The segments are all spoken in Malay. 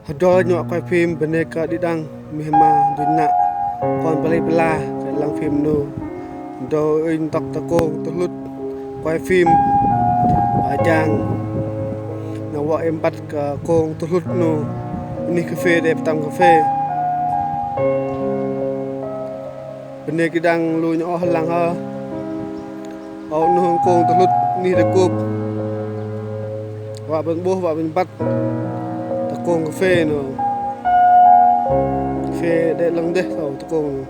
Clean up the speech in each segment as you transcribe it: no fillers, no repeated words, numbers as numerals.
Hado nyok quay phim Bhinneka đi đăng mihma dunya còn beli belah dalam phim nu do in tok takong tulut quay phim ajang nawa empat ka kong tulut nu ini cafe de petam cafe Bhinneka đăng lu nyok lang ha au nu kong tulut ni de kup wa ben boh wa ben pat takong cafe no cafe để lăng deh tau takong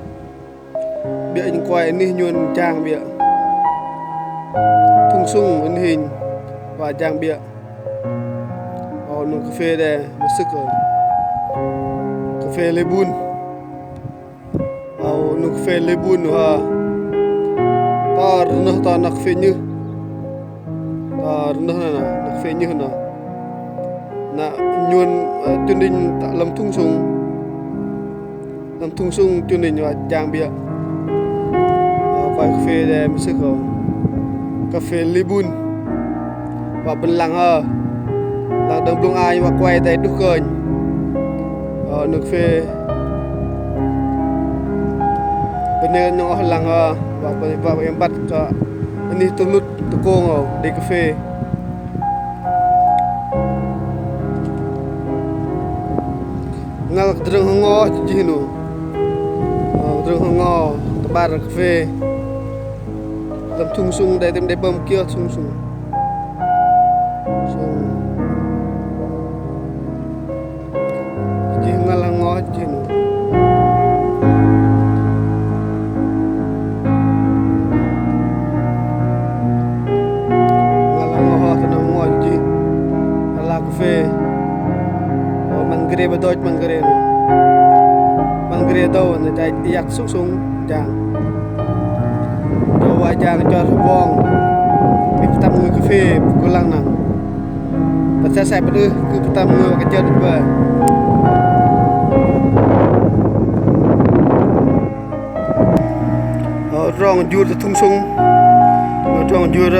bia anh quay ni nyun trang bia thung sung anh hình và trang bia au no cafe de masuk cafe lebun au no cafe lebun ha tar noh ta nak cafe như tar noh na cafe như na na nyun tuyên đình tại lâm thung sung tuyên đình và trang bia quay cafe để mình sẽ có cafe libun và bên làng làng đông đông ai và quay tại đúc cờn nước cafe bên này nhỏ làng và em bắt cả ini tulut tukong di cafe ngal dreng hongo jinu dreng hongo tebar cafe lam thung sung dai tem dai bom kia sung ji ngal hongo jinu ngal hongo ta hongo ji ala cafe mangre badoj mangre no mangre do na dai yak sung jang do wa jang cho bong mi petam ngui cafe pulang nang pasal saya bedu ke petam ngui kerja di ba rong jur thung sung rong jur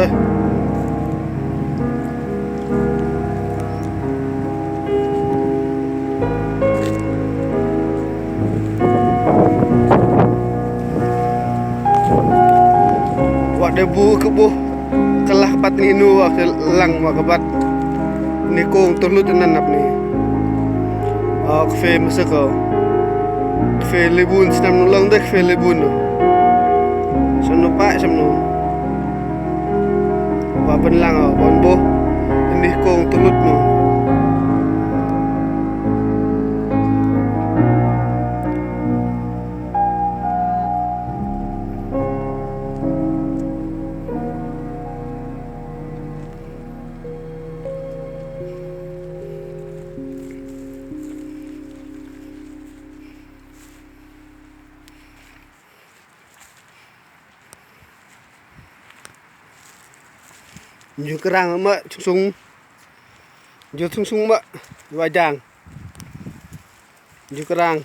debu kebuh kelah bat ni nu ke lang wa kebat ni kong tulut nan nap ni cafe masako cafe lebun senam nulang dek cafe lebun sono pa samno wa ben lang bon bo ni kong tulut nu nhiều kerang mak sung mak wajang nhiều kerang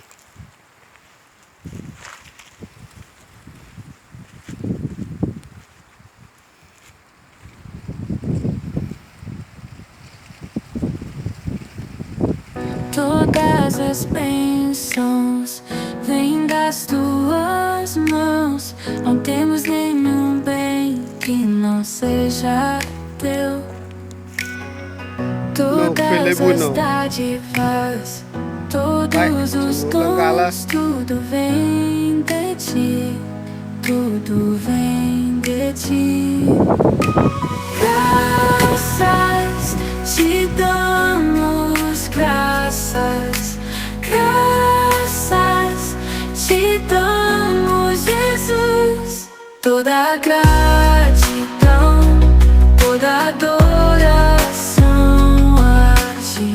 todas as bênçãos vêm das tuas mãos, não temos nenhum bem que não seja teu. Todas as dádivas, todos os dons, tudo vem de ti, tudo vem de ti. Graças te damos, graças, graças te damos, Jesus. Toda gratidão, toda adoração a ti,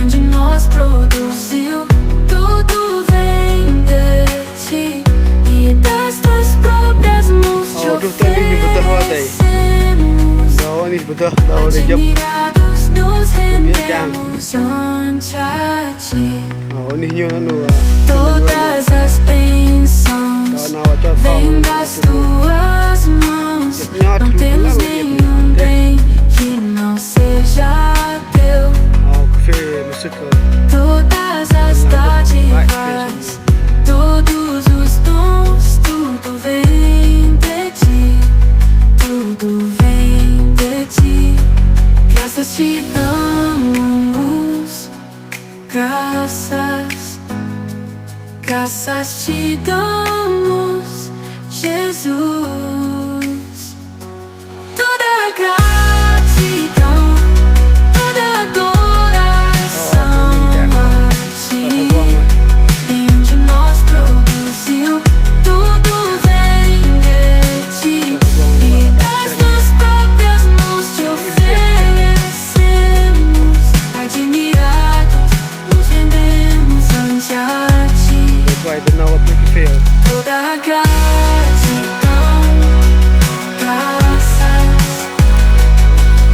onde nós produziu, tudo vem de ti e das tuas próprias mãos te oferecemos. Admirados nos rendemos ante a ti. Todas as bênçãos vêm das tuas mãos, não temos nenhum bem que não seja teu. Mexico. te damos graças, graças te damos, Jesus. Toda gratidão, toda adoração a ti. Nenhum de nós produziu, tudo vem de ti. E das tuas próprias mãos te oferecemos. Admirados, nos rendemos ante a ti. Vai de novo porque feio. Toda gratidão,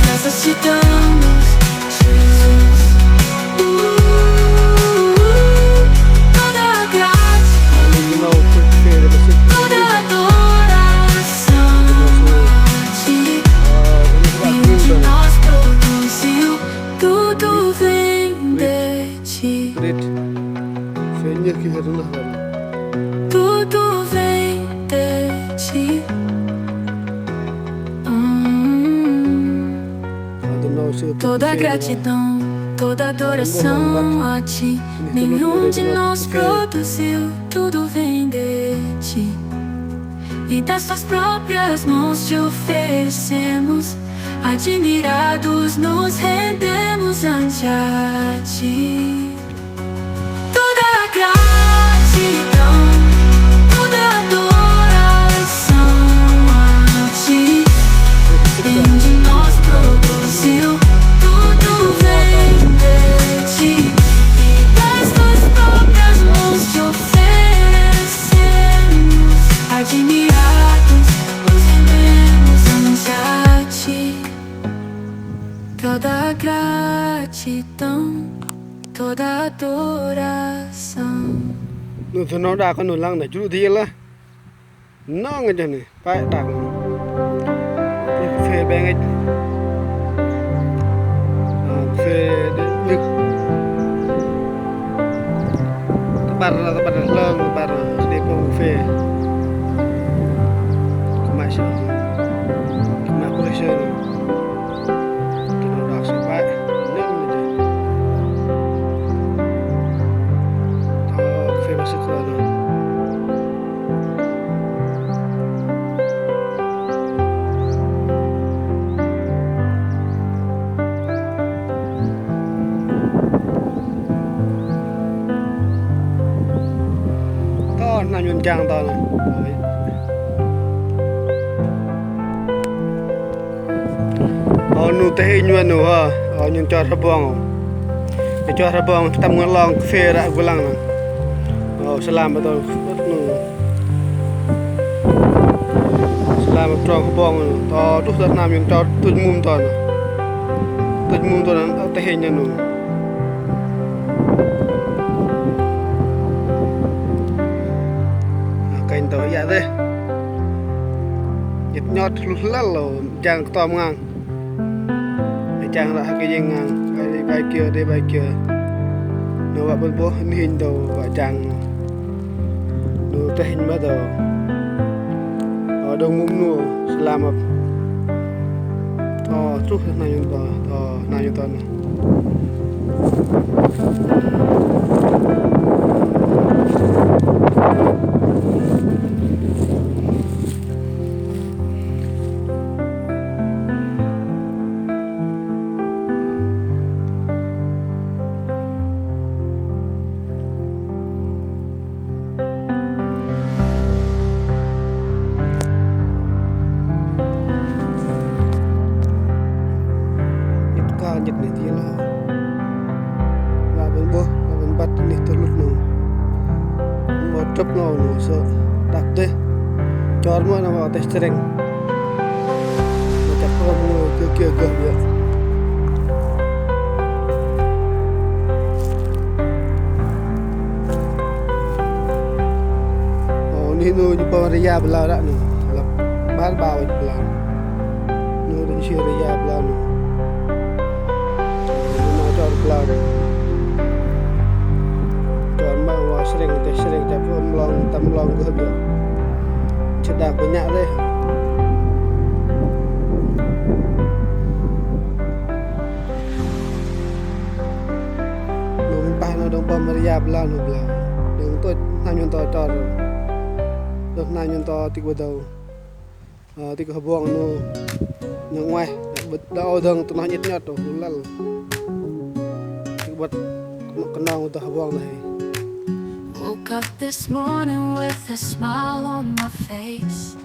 graças te damos, Jesus. Toda gratidão, De novo porque feio. toda adoração a ti. Nenhum de nós produziu, tudo vem de ti. Great. Feio que harus lah. Tudo vem de ti. Toda gratidão, toda adoração a ti. Nenhum de nós produziu, tudo vem de ti. E das tuas próprias mãos te oferecemos. Admirados, nos rendemos ante a ti. Toda gratidão, toda adoração a ti. Nenhum de nós produziu, tudo vem de ti. E das tuas próprias mãos te oferecemos. Admirados, nos rendemos ante a ti. Toda gratidão, toda adoração. Nụ thì nó đã có nụ lăng này chú thì là nó ngay chân này phải đặt phê bên ấy phê lực các bạn lơ các bạn để cùng phê các bạn sẽ các bạn có thể chơi cái nó đặt sẽ phải nếu như thế phê masuk ke dalam. To nằm nhún chang to này. Nu teh nyuan nu ha, nyun chor habang. Ke chor habang tam ngelong fe ra gulang nang. Selamat tahun nu. Selamat trong habang nu. To tu sat nam nyun chor tuj mum to nu. Tuj mum to nang teh nya nu. Kain to ya deh. Nhật nhọt lal lo jang to ngang. Jang ra cái jeng ngang bài kia đây bài kia nó vào bên bố hình đầu và jang nó teh hình bắt đầu ở đông mum nu selamat terus nanyun to nhật này thì là bên bố bên bắt này từ lúc nào một trấp nào nữa sợ đặt đấy cho nó vào tay string mà chắc không kia được ni nu di Maria belau dak nu lap ban bau belau nu dan Syria belau nu nu jor belau jor ma wa sering tak tam long ke dia cedak banyak deh ya belau no belau yang tu nanyun to tor được nanyun to tik badau tik habuang no yang ngoài đau dang tu nanyit nyot to lal tik bad kenang tu habuang này. Woke up this morning with a smile on my face.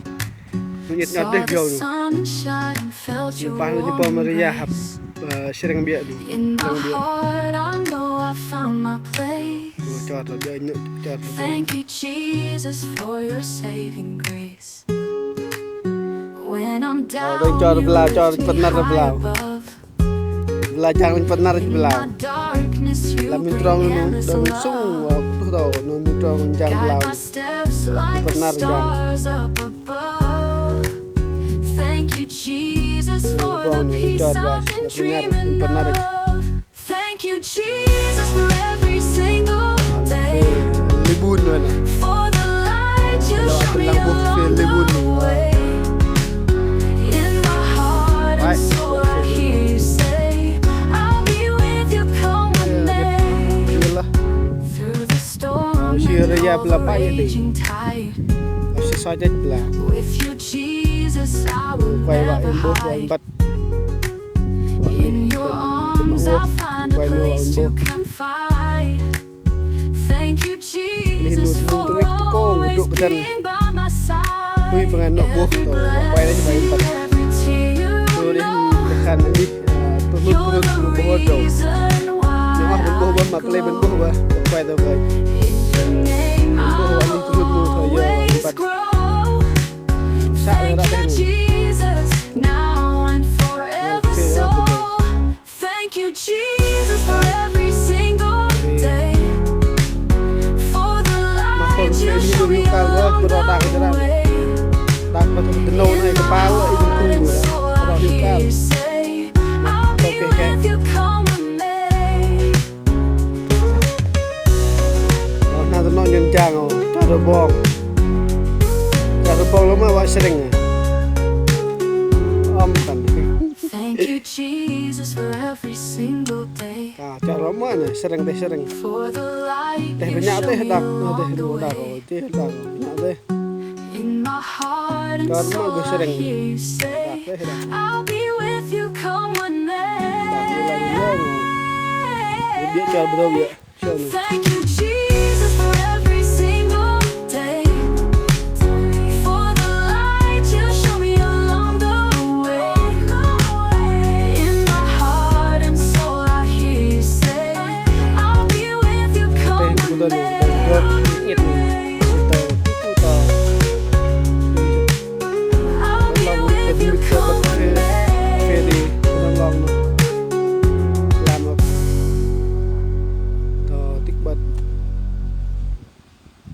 Nanyit nyot Saw deh the jauh tu sunshine, felt your lepas ni pa Maria hap warmth. sering biak tu In my sering biak heart, I know I found my place. cot dia nyut cot Thank you, Jesus, for your saving grace. When I'm down, rồi cho you belau cho lift me benar high belau above. belajar benar In belau my darkness, you làm bring trong endless nó love. sung tu tau nó trong jang Guide belau my steps like the benar jang stars up above. Thank you, Jesus, for the Buang ni, peace jod, I've guys. been Benar, dreaming benar. of. Thank you, Jesus, for every single day. libun tu na For the light you Kalau show aku me lang buh along feel libun the ni. way. In my heart and Right. soul I hear you say, I'll be with you come what may. yalah Through the storm si and Raya all the pelapa je ni. raging tide. si sajat belah With you, Jesus, I will quay lại never em bố hide. bắt In your arms, I'll find a quay luôn place to em bố confide. Thank you, Jesus, Lihat for dulu, tengok kau always duduk ke sana. being by my side. Hui pengen nak buh Every tu quay lagi baik blessing, empat every tear tu you dia know. tekan ni turut You're turut the buh tu reason why yang ah buh I buh mak play go. buh bah quay tu quay In your name, Buh I'll ni turut tu saya always empat grow. sak Thank rak you, dah Jesus, now and forever Okay, so. okay. Thank you, Jesus, for every single day. For the light you Maksud show me ini kalau along berotak the jalan. way. dak patut tenau naik kepala itu Heart and tunggu soul, I kalau hear dikal you say, I'll be Okay, okay. with you come what may. nah tenau nhân trang oh cara bong lama awak sering om kan Thank you, Jesus, for every single day. cara mana sering For the light teh you banyak show teh me dak along the dak way. teh dak banyak teh In my heart and Karma soul, gue I sering hear you dak say, teh dak I'll be with you come what dak dia lagi long may. dia cara betul dia show ni Thank you, Jesus, for every single day. For the light you show me along the way. In my heart and soul, I hear you say, I'll be with you teh come betul what ni may. buat it ni kita I'll be with you come what may. Feli long làm to tích bật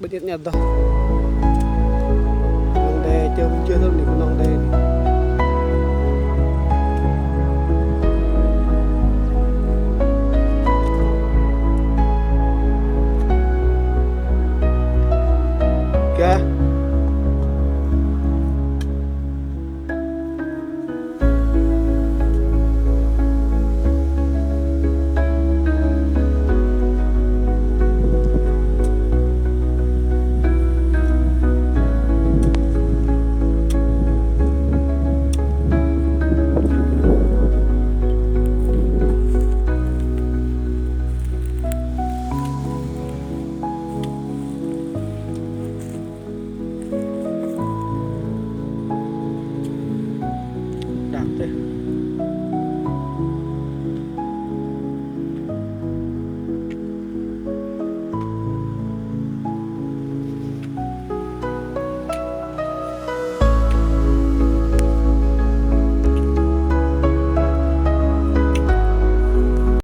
bất nhất nhật thôi